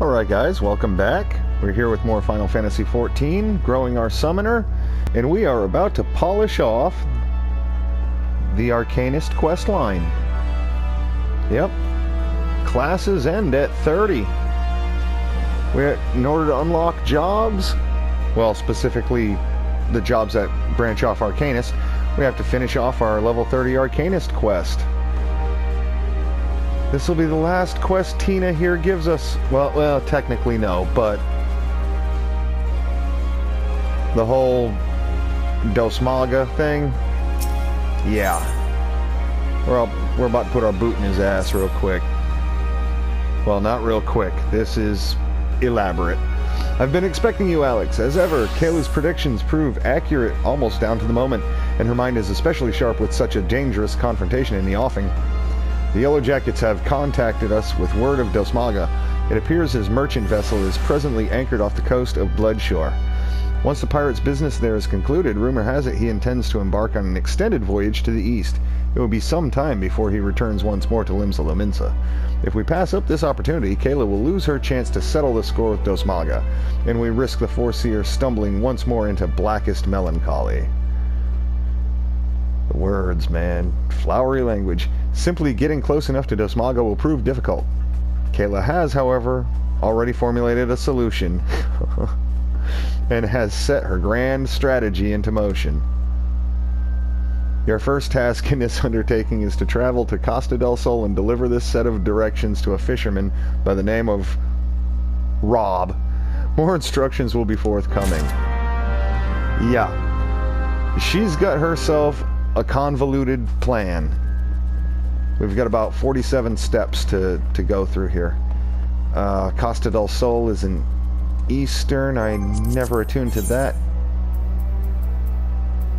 Alright guys, welcome back. We're here with more Final Fantasy XIV, growing our summoner, and we are about to polish off the Arcanist quest line. Yep. Classes end at 30. In order to unlock jobs, well, specifically the jobs that branch off Arcanist, we have to finish off our level 30 Arcanist quest. This will be the last quest Tina here gives us. Well, technically no, but the whole Dosmaga thing, yeah. We're about to put our boot in his ass real quick. Well, not real quick. This is elaborate. I've been expecting you, Alex. As ever, Kayla's predictions prove accurate almost down to the moment, and her mind is especially sharp with such a dangerous confrontation in the offing. The Yellow Jackets have contacted us with word of Dosmaga. It appears his merchant vessel is presently anchored off the coast of Bloodshore. Once the pirate's business there is concluded, rumor has it he intends to embark on an extended voyage to the east. It will be some time before he returns once more to Limsa Lominsa. If we pass up this opportunity, Kayla will lose her chance to settle the score with Dosmaga, and we risk the Foreseer stumbling once more into blackest melancholy. The words, man. Flowery language. Simply getting close enough to Dosmaga will prove difficult. Kayla has, however, already formulated a solution and has set her grand strategy into motion. Your first task in this undertaking is to travel to Costa del Sol and deliver this set of directions to a fisherman by the name of Rob. More instructions will be forthcoming. Yeah. She's got herself a convoluted plan. We've got about 47 steps to go through here. Costa del Sol is in Eastern. I never attuned to that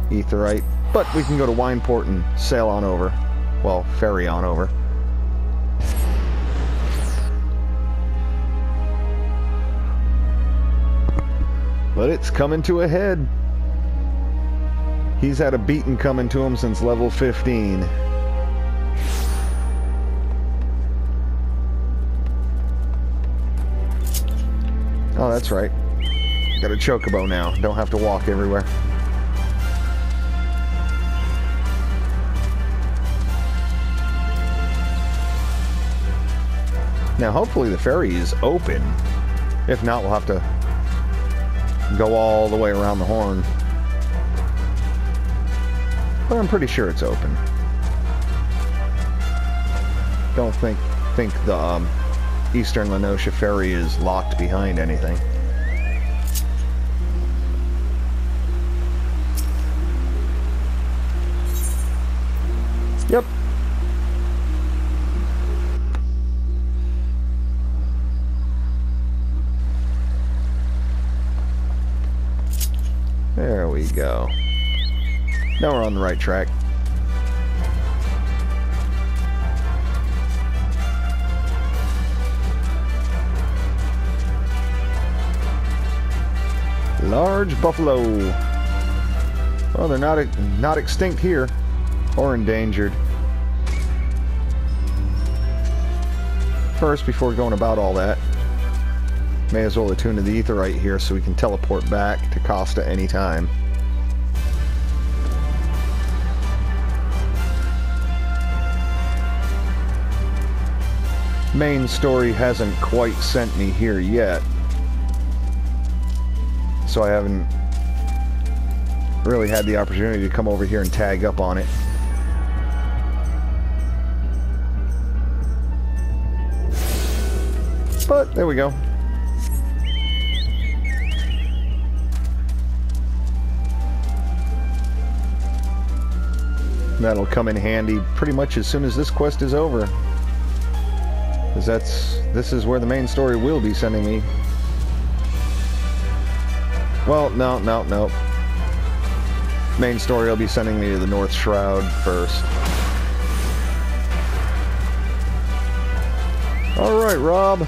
Aetheryte. But we can go to Wineport and sail on over. Well, ferry on over. But it's coming to a head. He's had a beating coming to him since level 15. Oh, that's right. Got a chocobo now. Don't have to walk everywhere. Now, hopefully the ferry is open. If not, we'll have to go all the way around the horn. But I'm pretty sure it's open. Don't think the Eastern Lenosha ferry is locked behind anything. Yep. There we go. Now we're on the right track. Large buffalo. Well, they're not extinct here, or endangered. First, before going about all that, may as well attune to the Aetheryte here so we can teleport back to Costa anytime. Main story hasn't quite sent me here yet, so I haven't really had the opportunity to come over here and tag up on it. But there we go. That'll come in handy pretty much as soon as this quest is over. Because this is where the main story will be sending me. Well, no. Main story will be sending me to the North Shroud first. Alright, Rob.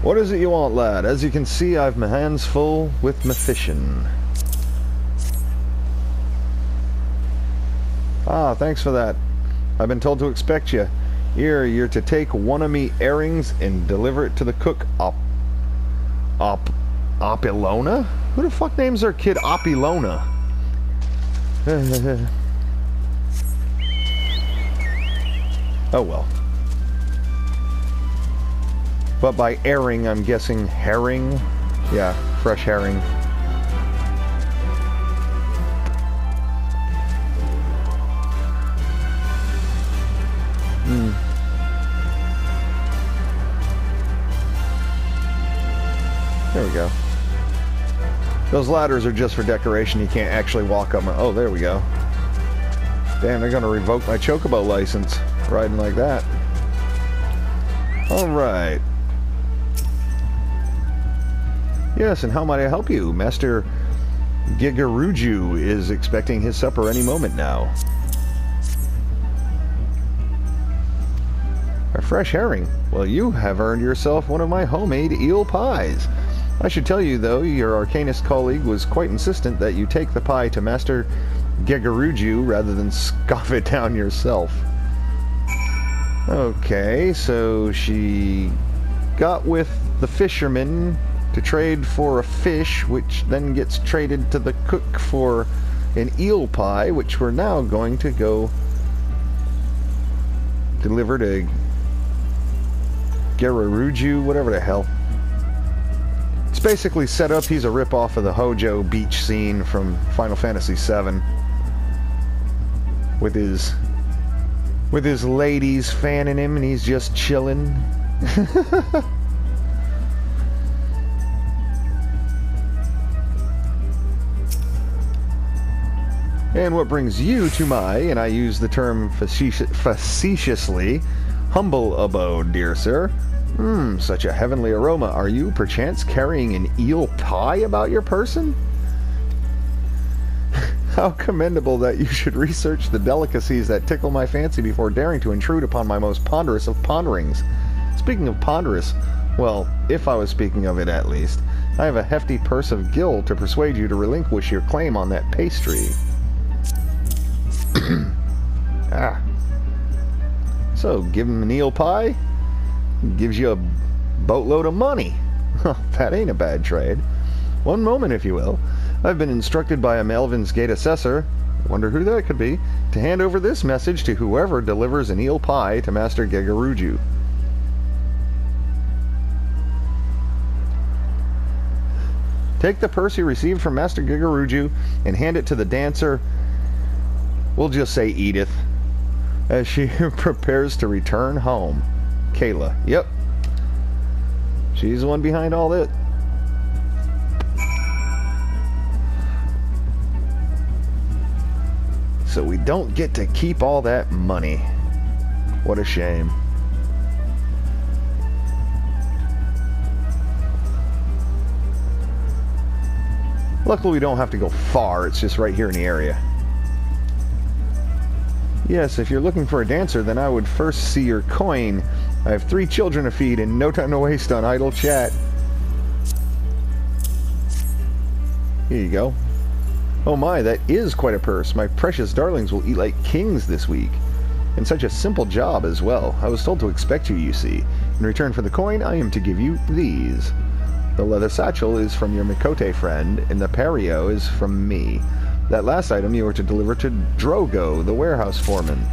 What is it you want, lad? As you can see, I've my hands full with my fishing. Ah, thanks for that. I've been told to expect you. Here, you're to take one of me herrings and deliver it to the cook. Opilona? Who the fuck names their kid Opilona? Oh well. But by herring, I'm guessing herring? Yeah, fresh herring. There we go. Those ladders are just for decoration. You can't actually walk up. Oh, there we go. Damn, they're going to revoke my Chocobo license. Riding like that. Alright. Yes, and how might I help you? Master Gigaruju is expecting his supper any moment now. A fresh herring. Well, you have earned yourself one of my homemade eel pies. I should tell you, though, your Arcanist colleague was quite insistent that you take the pie to Master Gigaruju rather than scoff it down yourself. Okay, so she got with the fisherman to trade for a fish, which then gets traded to the cook for an eel pie, which we're now going to go deliver to Gigaruju, whatever the hell. It's basically set up. He's a ripoff of the Hojo beach scene from Final Fantasy VII, with his ladies fanning him, and he's just chilling. And what brings you to my, and I use the term facetiously, humble abode, dear sir? Such a heavenly aroma. Are you, perchance, carrying an eel pie about your person? How commendable that you should research the delicacies that tickle my fancy before daring to intrude upon my most ponderous of ponderings. Speaking of ponderous, well, if I was speaking of it at least, I have a hefty purse of gil to persuade you to relinquish your claim on that pastry. Ah. So, give him an eel pie? Gives you a boatload of money. That ain't a bad trade. One moment, if you will. I've been instructed by a Melvin's Gate assessor, wonder who that could be, to hand over this message to whoever delivers an eel pie to Master Gigaruju. Take the purse you received from Master Gigaruju and hand it to the dancer, we'll just say Edith, as she prepares to return home. Kayla. Yep. She's the one behind all that. So we don't get to keep all that money. What a shame. Luckily we don't have to go far, it's just right here in the area. Yes, if you're looking for a dancer, then I would first see your coin. I have 3 children to feed and no time to waste on idle chat. Here you go. Oh my, that is quite a purse. My precious darlings will eat like kings this week. And such a simple job as well. I was told to expect you, you see. In return for the coin, I am to give you these. The leather satchel is from your Mikote friend, and the Perio is from me. That last item you were to deliver to Drogo, the warehouse foreman.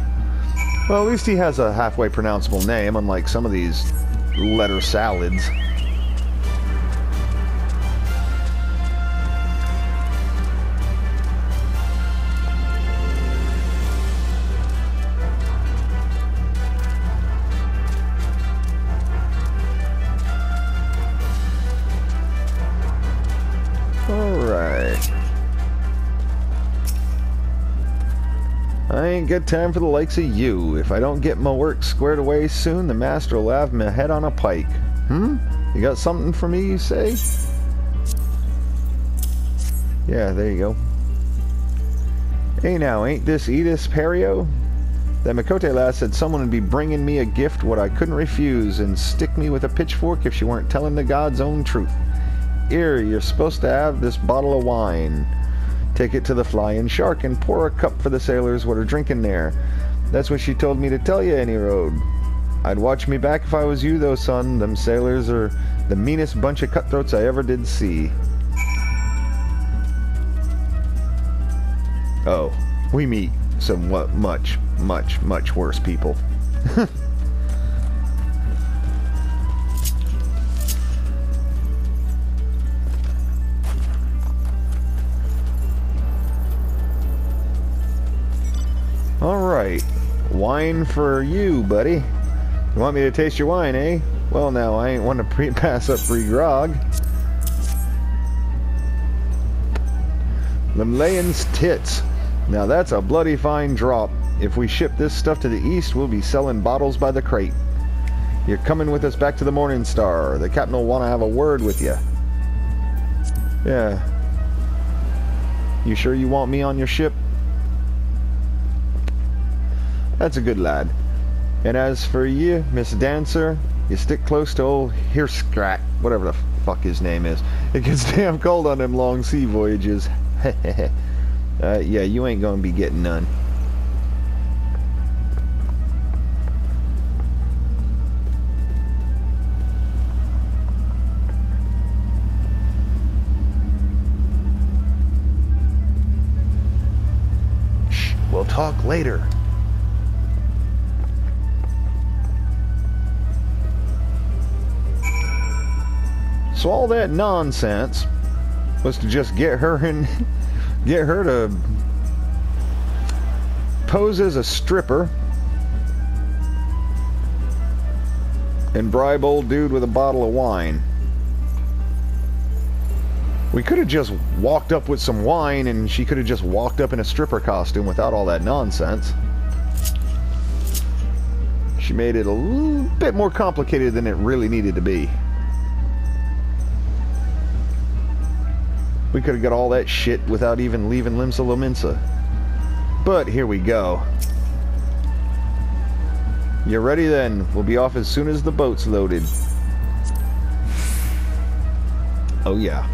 Well, at least he has a halfway pronounceable name, unlike some of these letter salads. Alright. I ain't got time for the likes of you. If I don't get my work squared away soon, the master will have my head on a pike. You got something for me, you say? Yeah, there you go. Hey now, ain't this Edith's Perio? That Mikote lass said someone would be bringing me a gift what I couldn't refuse and stick me with a pitchfork if she weren't telling the God's own truth. Here, you're supposed to have this bottle of wine. Take it to the Flying Shark and pour a cup for the sailors what are drinking there. That's what she told me to tell you, any road. I'd watch me back if I was you, though, son. Them sailors are the meanest bunch of cutthroats I ever did see. Oh, we meet some much worse people. Alright, wine for you, buddy. You want me to taste your wine, eh? Well, now, I ain't one to pass up free grog. Lemlayon's tits. Now that's a bloody fine drop. If we ship this stuff to the east, we'll be selling bottles by the crate. You're coming with us back to the Morning Star. The captain will want to have a word with you. Yeah. You sure you want me on your ship? That's a good lad. And as for you, Miss Dancer, you stick close to old Hirschkrat, whatever the fuck his name is. It gets damn cold on them long sea voyages. Yeah, you ain't gonna be getting none. Shh, we'll talk later. So all that nonsense was to just get her to pose as a stripper and bribe old dude with a bottle of wine. We could have just walked up with some wine and she could have just walked up in a stripper costume without all that nonsense. She made it a little bit more complicated than it really needed to be. We could have got all that shit without even leaving Limsa Lominsa. But here we go. You ready then? We'll be off as soon as the boat's loaded. Oh yeah.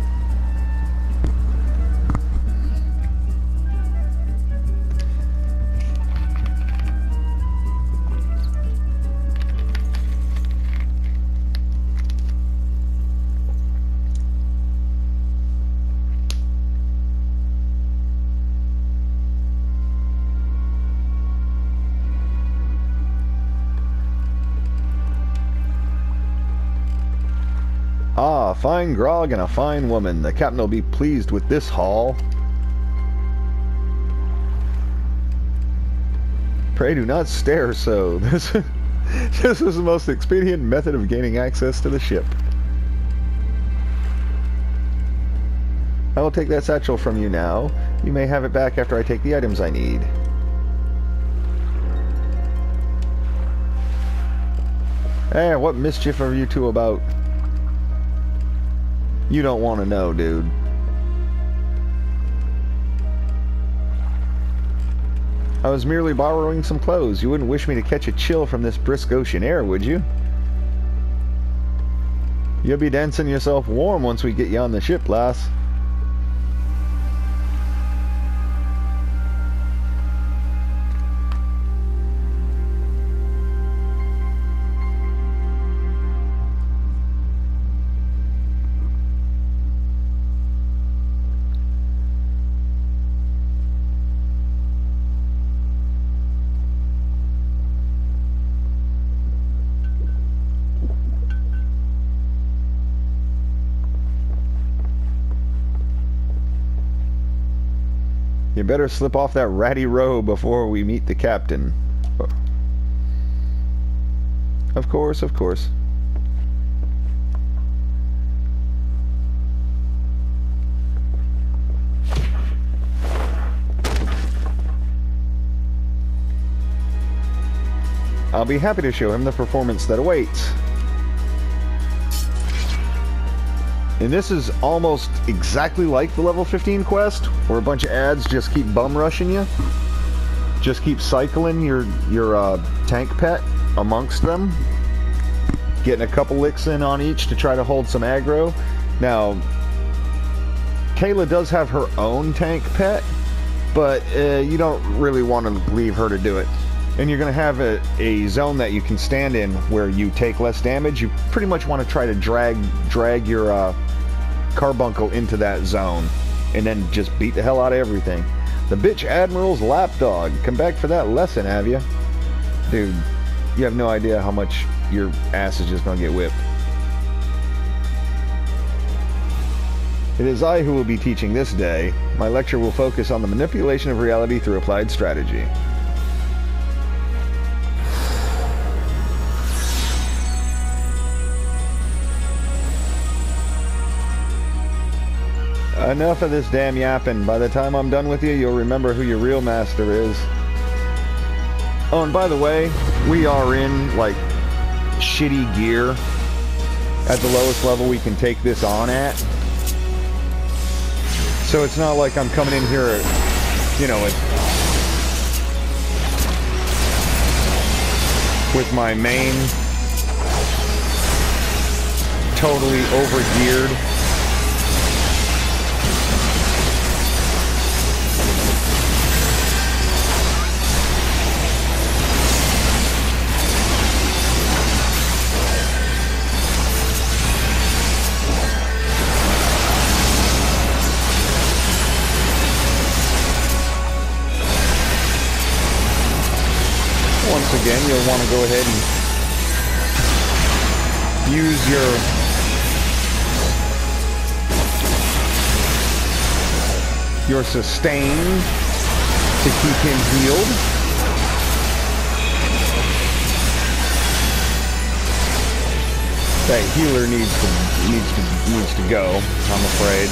Ah, a fine grog and a fine woman. The captain will be pleased with this haul. Pray do not stare so. This is the most expedient method of gaining access to the ship. I will take that satchel from you now. You may have it back after I take the items I need. Eh, what mischief are you two about? You don't want to know, dude. I was merely borrowing some clothes. You wouldn't wish me to catch a chill from this brisk ocean air, would you? You'll be dancing yourself warm once we get you on the ship, lass. You better slip off that ratty robe before we meet the captain. Of course, of course. I'll be happy to show him the performance that awaits. And this is almost exactly like the level 15 quest, where a bunch of ads just keep bum rushing you. Just keep cycling your tank pet amongst them. Getting a couple licks in on each to try to hold some aggro. Now, Kayla does have her own tank pet, but you don't really want to leave her to do it. and you're going to have a zone that you can stand in where you take less damage, you pretty much want to try to drag your carbuncle into that zone, and then just beat the hell out of everything. The bitch Admiral's lapdog. Come back for that lesson, have you? Dude, you have no idea how much your ass is just going to get whipped. It is I who will be teaching this day. My lecture will focus on the manipulation of reality through applied strategy. Enough of this damn yapping. By the time I'm done with you, you'll remember who your real master is. Oh, and by the way, we are in, like, shitty gear at the lowest level we can take this on at. So it's not like I'm coming in here, you know, with my main totally over-geared. Once again, you'll want to go ahead and use your sustain to keep him healed. That healer needs to go, I'm afraid.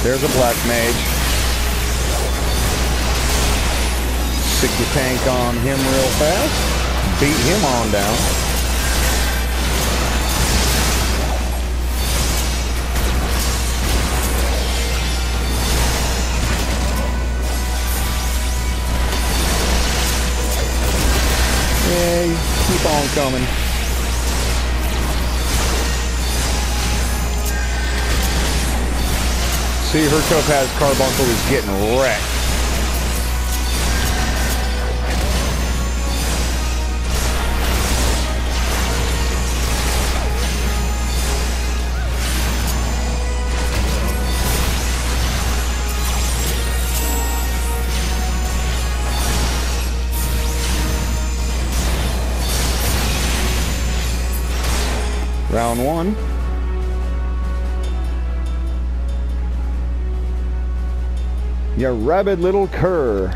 There's a black mage. Stick your tank on him real fast. Beat him on down. Yay, keep on coming. See, her Topaz Carbuncle is getting wrecked. Round one. You rabid little cur.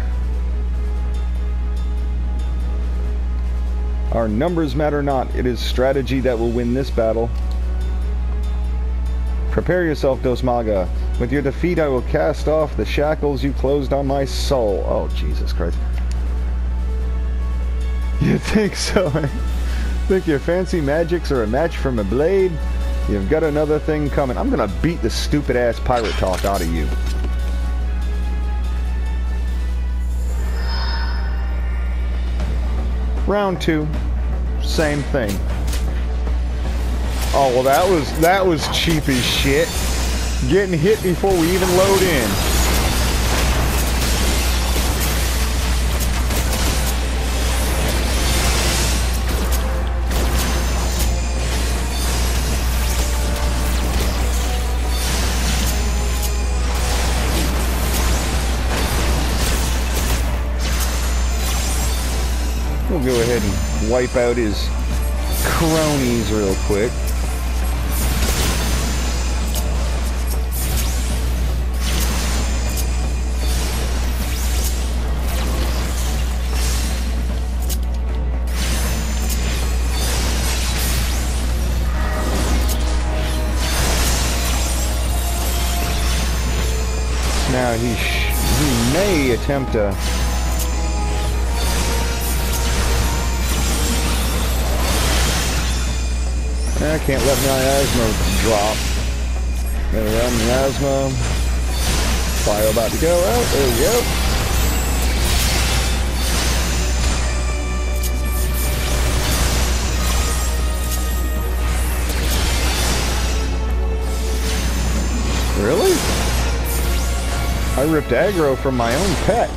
Our numbers matter not. It is strategy that will win this battle. Prepare yourself, Dosmaga. With your defeat, I will cast off the shackles you closed on my soul. Oh, Jesus Christ. You think so? Think your fancy magics are a match from a blade? You've got another thing coming. I'm gonna beat the stupid-ass pirate talk out of you. Round two, same thing. Oh well, that was cheap as shit. Getting hit before we even load in. We'll go ahead and wipe out his cronies real quick. Now he may attempt to I can't let miasma drop. There we go, miasma. Fire about to go out. There we go. I ripped aggro from my own pet.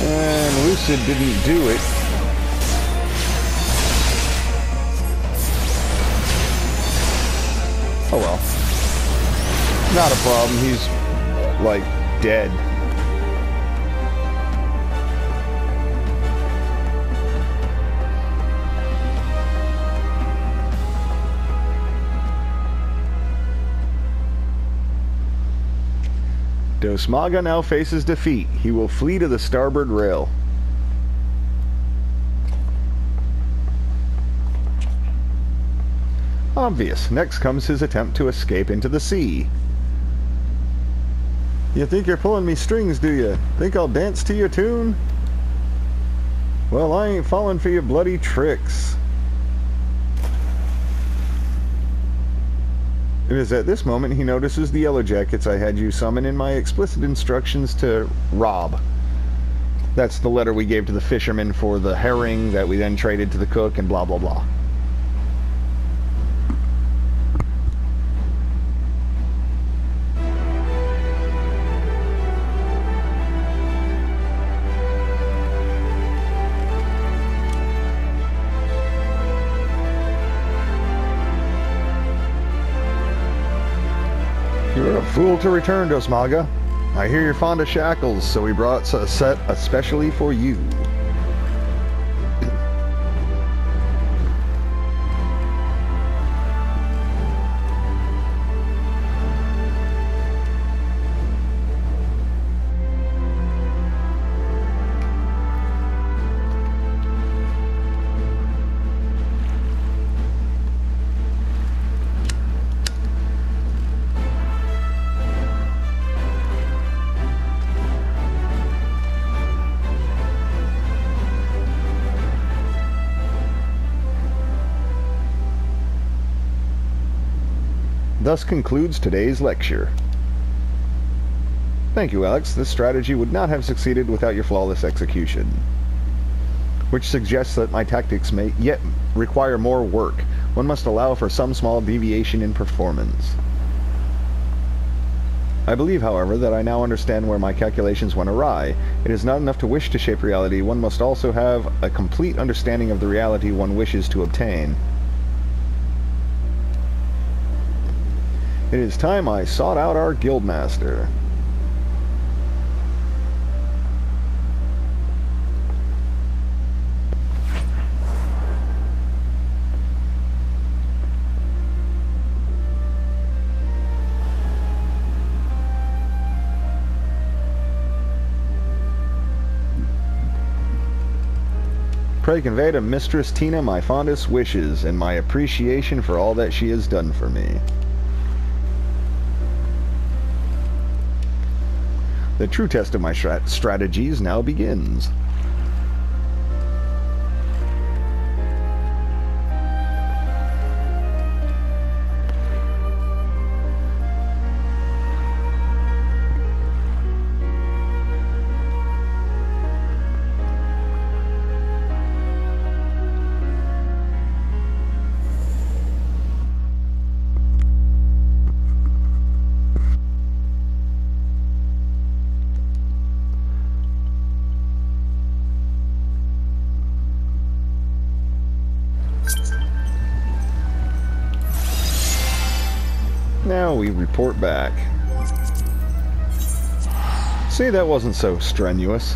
And Lucid didn't do it. Oh well. Not a problem. He's, like, dead. Dosmaga now faces defeat. He will flee to the starboard rail. Obvious. Next comes his attempt to escape into the sea. You think you're pulling me strings, do you? Think I'll dance to your tune? Well, I ain't falling for your bloody tricks. It is at this moment he notices the yellow jackets I had you summon in my explicit instructions to Rob. That's the letter we gave to the fisherman for the herring that we then traded to the cook and blah blah blah. You're a fool to return, Dosmaga. I hear you're fond of shackles, so we brought a set especially for you. Thus concludes today's lecture. Thank you, Alex. This strategy would not have succeeded without your flawless execution. Which suggests that my tactics may yet require more work. One must allow for some small deviation in performance. I believe, however, that I now understand where my calculations went awry. It is not enough to wish to shape reality, one must also have a complete understanding of the reality one wishes to obtain. It is time I sought out our guildmaster. Pray convey to Mistress Tina my fondest wishes and my appreciation for all that she has done for me. The true test of my strategies now begins. Now we report back. See, that wasn't so strenuous.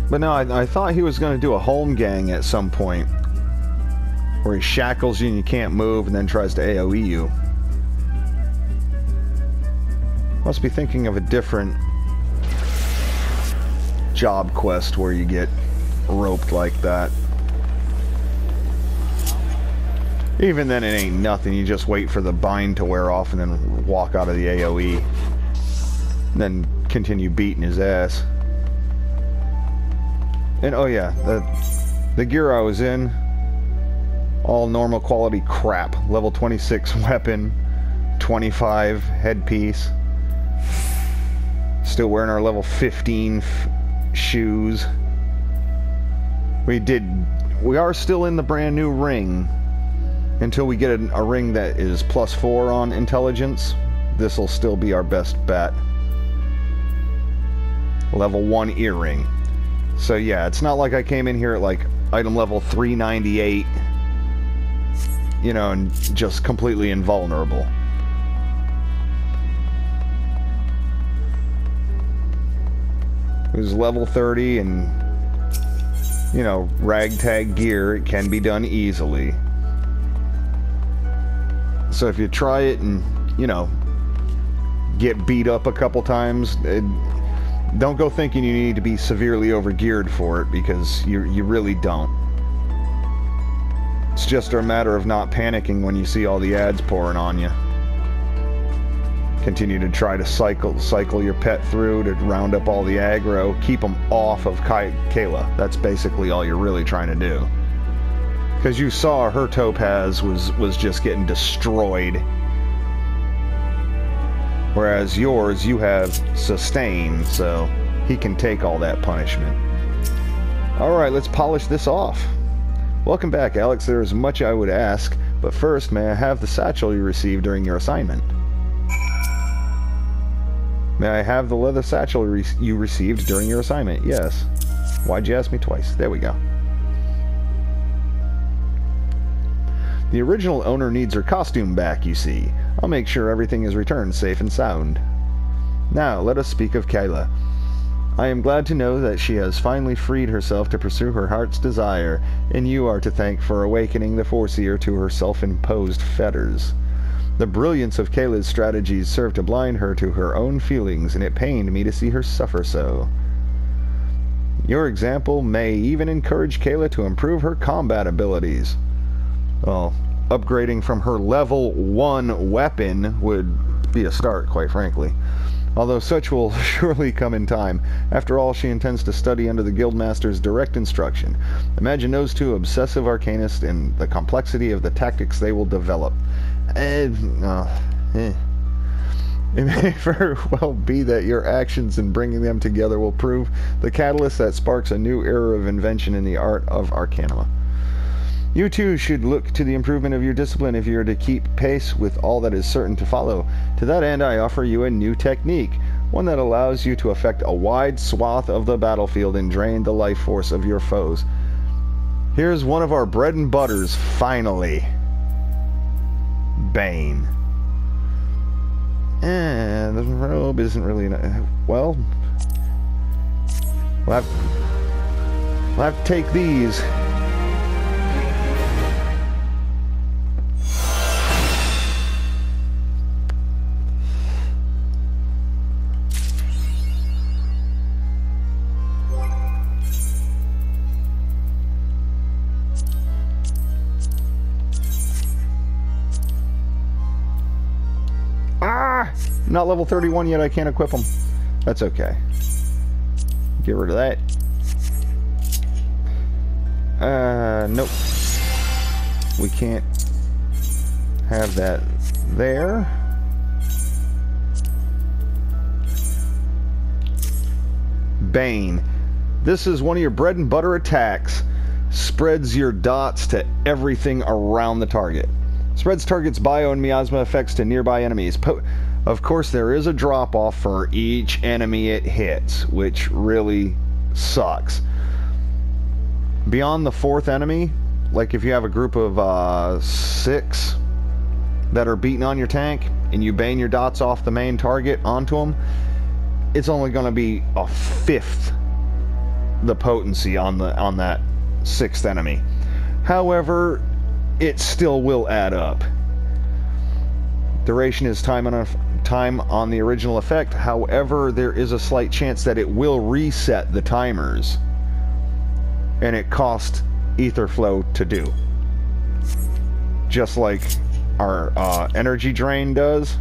But no, I thought he was going to do a home gang at some point. Where he shackles you and you can't move and then tries to AoE you. Must be thinking of a different job quest where you get roped like that. Even then, it ain't nothing. You just wait for the bind to wear off and then walk out of the AoE. And then continue beating his ass. And oh yeah, the gear I was in, all normal quality crap. Level 26 weapon, 25 headpiece. Still wearing our level 15 shoes. We are still in the brand new ring. Until we get a ring that is +4 on intelligence, this will still be our best bet. Level 1 earring. So yeah, it's not like I came in here at like item level 398, you know, and just completely invulnerable. It was level 30 and, you know, ragtag gear. It can be done easily. So if you try it and, you know, get beat up a couple times, don't go thinking you need to be severely overgeared for it, because you really don't. It's just a matter of not panicking when you see all the ads pouring on you. Continue to try to cycle your pet through to round up all the aggro. Keep them off of Kayla. That's basically all you're really trying to do. Because you saw her Topaz was just getting destroyed. Whereas yours, you have sustain, so he can take all that punishment. Alright, let's polish this off. Welcome back, Alex. There is much I would ask, but first, may I have the satchel you received during your assignment? May I have the leather satchel you received during your assignment? Yes. Why'd you ask me twice? There we go. The original owner needs her costume back, you see. I'll make sure everything is returned safe and sound. Now, let us speak of Kayla. I am glad to know that she has finally freed herself to pursue her heart's desire, and you are to thank for awakening the Foreseer to her self-imposed fetters. The brilliance of Kayla's strategies served to blind her to her own feelings, and it pained me to see her suffer so. Your example may even encourage Kayla to improve her combat abilities. Well, upgrading from her level 1 weapon would be a start, quite frankly. Although such will surely come in time. After all, she intends to study under the Guildmaster's direct instruction. Imagine those two obsessive Arcanists and the complexity of the tactics they will develop. It may very well be that your actions in bringing them together will prove the catalyst that sparks a new era of invention in the art of Arcanima. You too should look to the improvement of your discipline if you are to keep pace with all that is certain to follow. To that end, I offer you a new technique, one that allows you to affect a wide swath of the battlefield and drain the life force of your foes. Here's one of our bread and butters, finally. Bane. The robe isn't really... Well... We'll have to take these. Not level 31 yet, I can't equip them. That's okay. Get rid of that. Nope. We can't have that there. Bane. This is one of your bread and butter attacks. Spreads your dots to everything around the target. Spreads target's bio and miasma effects to nearby enemies. Of course, there is a drop-off for each enemy it hits, which really sucks. Beyond the 4th enemy, like if you have a group of 6 that are beating on your tank, and you bang your dots off the main target onto them, it's only going to be a 5th the potency on that 6th enemy. However, it still will add up. Duration is time on the original effect. However, there is a slight chance that it will reset the timers, and it costs ether flow to do. just like our energy drain does.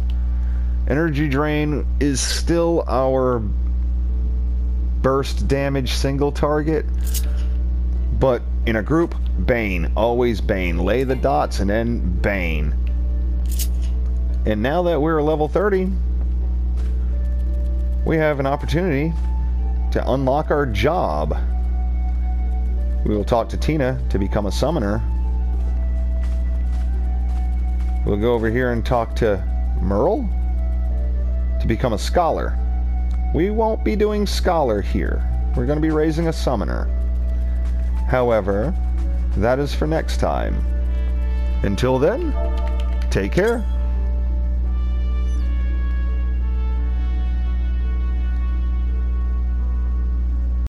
Energy drain is still our burst damage single target, but in a group, Bane. Always Bane. Lay the dots and then Bane. And now that we're level 30, we have an opportunity to unlock our job. We will talk to Tina to become a summoner. We'll go over here and talk to Merle to become a scholar. We won't be doing scholar here. We're going to be raising a summoner. However, that is for next time. Until then, take care.